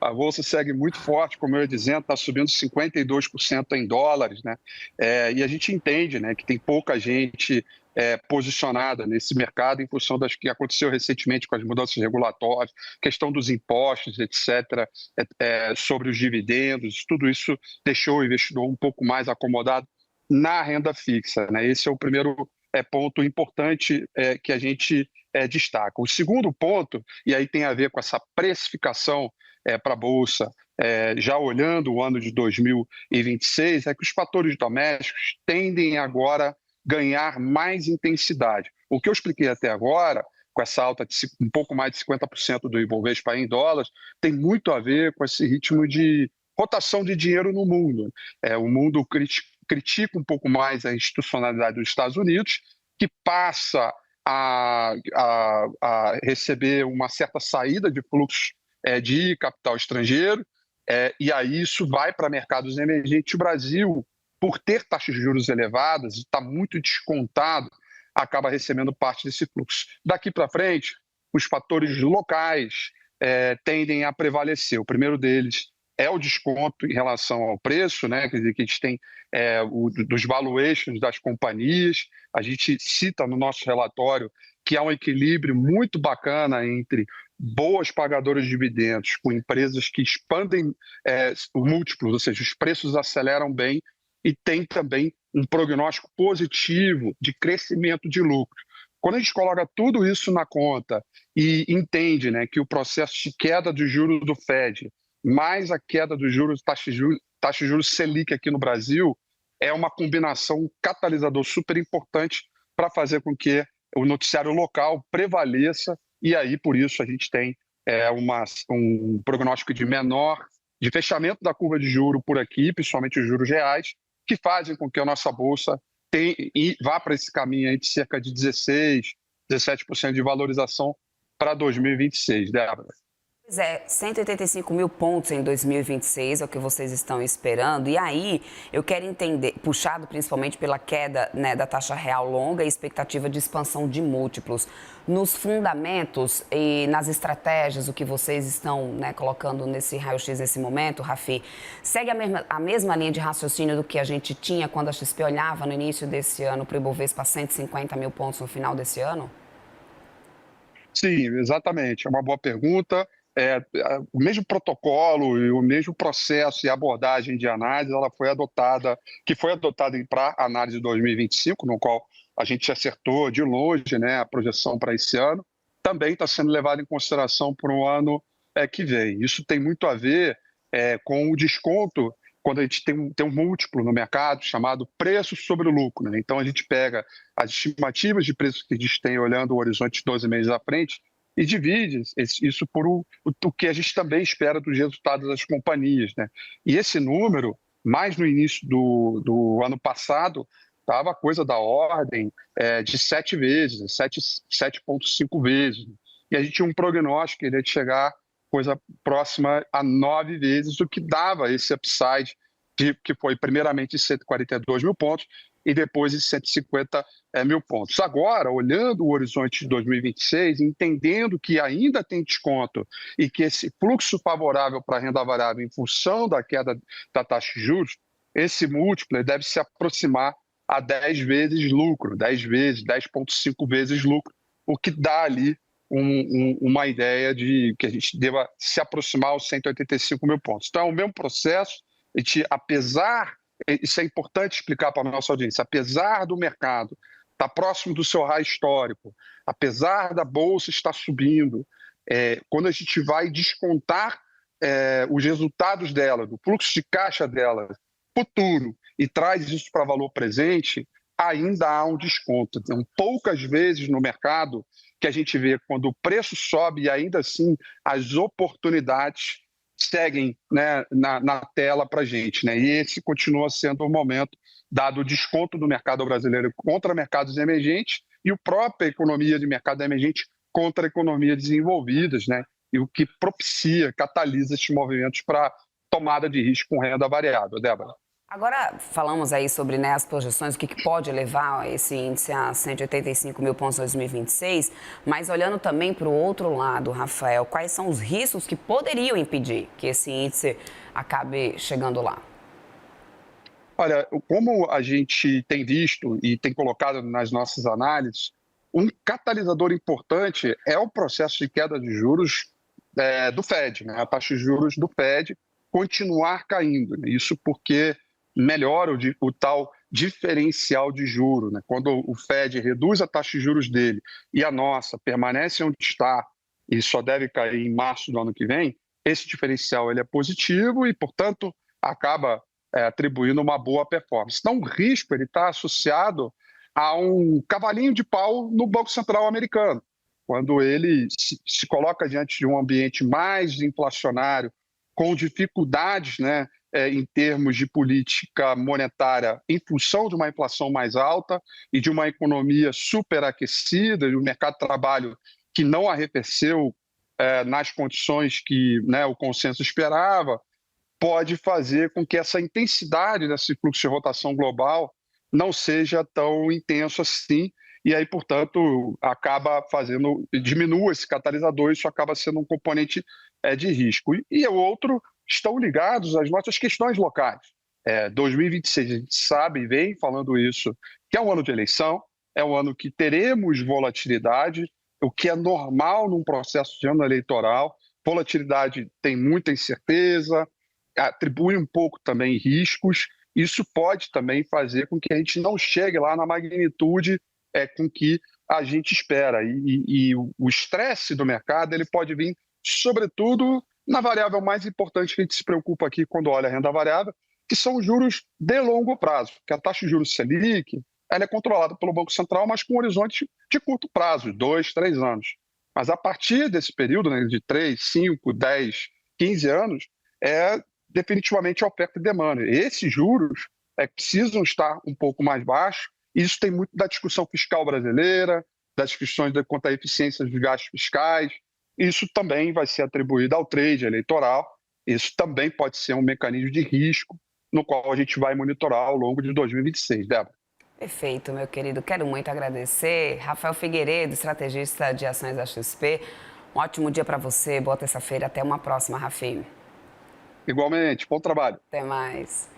A bolsa segue muito forte, como eu ia dizendo, está subindo 52% em dólares, né? E a gente entende, né, que tem pouca gente posicionada nesse mercado em função das que aconteceu recentemente com as mudanças regulatórias, questão dos impostos, etc., sobre os dividendos, tudo isso deixou o investidor um pouco mais acomodado na renda fixa, né? Esse é o primeiro ponto importante que a gente destaca. O segundo ponto, e aí tem a ver com essa precificação para a Bolsa, já olhando o ano de 2026, é que os fatores domésticos tendem agora a ganhar mais intensidade. O que eu expliquei até agora, com essa alta de um pouco mais de 50% do Ibovespa em dólares, tem muito a ver com esse ritmo de rotação de dinheiro no mundo. O mundo critica um pouco mais a institucionalidade dos Estados Unidos, que passa a receber uma certa saída de fluxos de capital estrangeiro, e aí isso vai para mercados emergentes. O Brasil, por ter taxas de juros elevadas e está muito descontado, acaba recebendo parte desse fluxo. Daqui para frente, os fatores locais tendem a prevalecer. O primeiro deles é o desconto em relação ao preço, né? Quer dizer, que a gente tem dos valuations das companhias. A gente cita no nosso relatório que há um equilíbrio muito bacana entre boas pagadoras de dividendos com empresas que expandem múltiplos, ou seja, os preços aceleram bem, e tem também um prognóstico positivo de crescimento de lucro. Quando a gente coloca tudo isso na conta e entende, né, que o processo de queda de juros do Fed, mais a queda dos juros, taxa de juros Selic aqui no Brasil, é uma combinação, um catalisador super importante para fazer com que o noticiário local prevaleça, e aí, por isso, a gente tem um prognóstico de fechamento da curva de juro por aqui, principalmente os juros reais, que fazem com que a nossa Bolsa vá para esse caminho aí de cerca de 16%, 17% de valorização para 2026, Débora. Pois é, 185 mil pontos em 2026 é o que vocês estão esperando. E aí, eu quero entender, puxado principalmente pela queda, né, da taxa real longa e expectativa de expansão de múltiplos. Nos fundamentos e nas estratégias, o que vocês estão, né, colocando nesse raio-x nesse momento, Rafi, segue a mesma linha de raciocínio do que a gente tinha quando a XP olhava no início desse ano para o Ibovespa 150 mil pontos no final desse ano? Sim, exatamente. É uma boa pergunta. O mesmo protocolo e o mesmo processo e abordagem de análise, que foi adotada para a análise de 2025, no qual a gente acertou de longe, né, a projeção para esse ano, também está sendo levado em consideração para o ano que vem. Isso tem muito a ver com o desconto, quando a gente tem um múltiplo no mercado chamado preço sobre o lucro, né? Então a gente pega as estimativas de preço que a gente tem olhando o horizonte de 12 meses à frente e divide isso por o que a gente também espera dos resultados das companhias, né? E esse número, mais no início do ano passado, estava coisa da ordem de 7 vezes, 7,5 vezes. E a gente tinha um prognóstico que ele ia chegar coisa próxima a 9 vezes, o que dava esse upside, que foi primeiramente 142 mil pontos e depois de 150 mil pontos. Agora, olhando o horizonte de 2026, entendendo que ainda tem desconto e que esse fluxo favorável para a renda variável em função da queda da taxa de juros, esse múltiplo deve se aproximar a 10 vezes lucro, 10 vezes, 10,5 vezes lucro, o que dá ali uma ideia de que a gente deva se aproximar aos 185 mil pontos. Então, é o mesmo processo, isso é importante explicar para a nossa audiência, apesar do mercado estar próximo do seu high histórico, apesar da Bolsa estar subindo, quando a gente vai descontar os resultados dela, do fluxo de caixa dela, futuro, e traz isso para valor presente, ainda há um desconto. Então, poucas vezes no mercado que a gente vê quando o preço sobe e ainda assim as oportunidades seguem, né, na tela para a gente, né? E esse continua sendo o momento, dado o desconto do mercado brasileiro contra mercados emergentes e a própria economia de mercado emergente contra economias desenvolvidas, né? E o que propicia, catalisa esses movimentos para tomada de risco com renda variável, Débora. Agora, falamos aí sobre, né, as projeções, o que pode levar esse índice a 185 mil pontos em 2026, mas olhando também para o outro lado, Rafael, quais são os riscos que poderiam impedir que esse índice acabe chegando lá? Olha, como a gente tem visto e tem colocado nas nossas análises, um catalisador importante é o processo de queda de juros do Fed, né? A taxa de juros do Fed continuar caindo, né? Isso porque melhora o tal diferencial de juros, né? Quando o Fed reduz a taxa de juros dele e a nossa permanece onde está e só deve cair em março do ano que vem, esse diferencial ele é positivo e, portanto, acaba atribuindo uma boa performance. Então, o risco ele está associado a um cavalinho de pau no Banco Central americano, quando ele se coloca diante de um ambiente mais inflacionário, com dificuldades, né, em termos de política monetária, em função de uma inflação mais alta e de uma economia superaquecida, de um mercado de trabalho que não arrefeceu nas condições que, né, o consenso esperava, pode fazer com que essa intensidade desse fluxo de rotação global não seja tão intenso assim, e aí, portanto, acaba fazendo, diminua esse catalisador, isso acaba sendo um componente de risco. E o outro estão ligados às nossas questões locais. 2026, a gente sabe, e vem falando isso, que é um ano de eleição, é um ano que teremos volatilidade, o que é normal num processo de ano eleitoral. Volatilidade tem muita incerteza, atribui um pouco também riscos. Isso pode também fazer com que a gente não chegue lá na magnitude com que a gente espera. E o estresse do mercado ele pode vir, sobretudo, na variável mais importante que a gente se preocupa aqui quando olha a renda variável, que são os juros de longo prazo, que a taxa de juros Selic ela é controlada pelo Banco Central, mas com um horizonte de curto prazo, 2, 3 anos. Mas a partir desse período, né, de 3, 5, 10, 15 anos, é definitivamente a oferta e demanda. Esses juros precisam estar um pouco mais baixos, e isso tem muito da discussão fiscal brasileira, das discussões quanto à eficiência dos gastos fiscais. Isso também vai ser atribuído ao trade eleitoral, isso também pode ser um mecanismo de risco no qual a gente vai monitorar ao longo de 2026, Débora. Perfeito, meu querido. Quero muito agradecer. Rafael Figueiredo, estrategista de ações da XP. Um ótimo dia para você, boa terça-feira. Até uma próxima, Rafinho. Igualmente, bom trabalho. Até mais.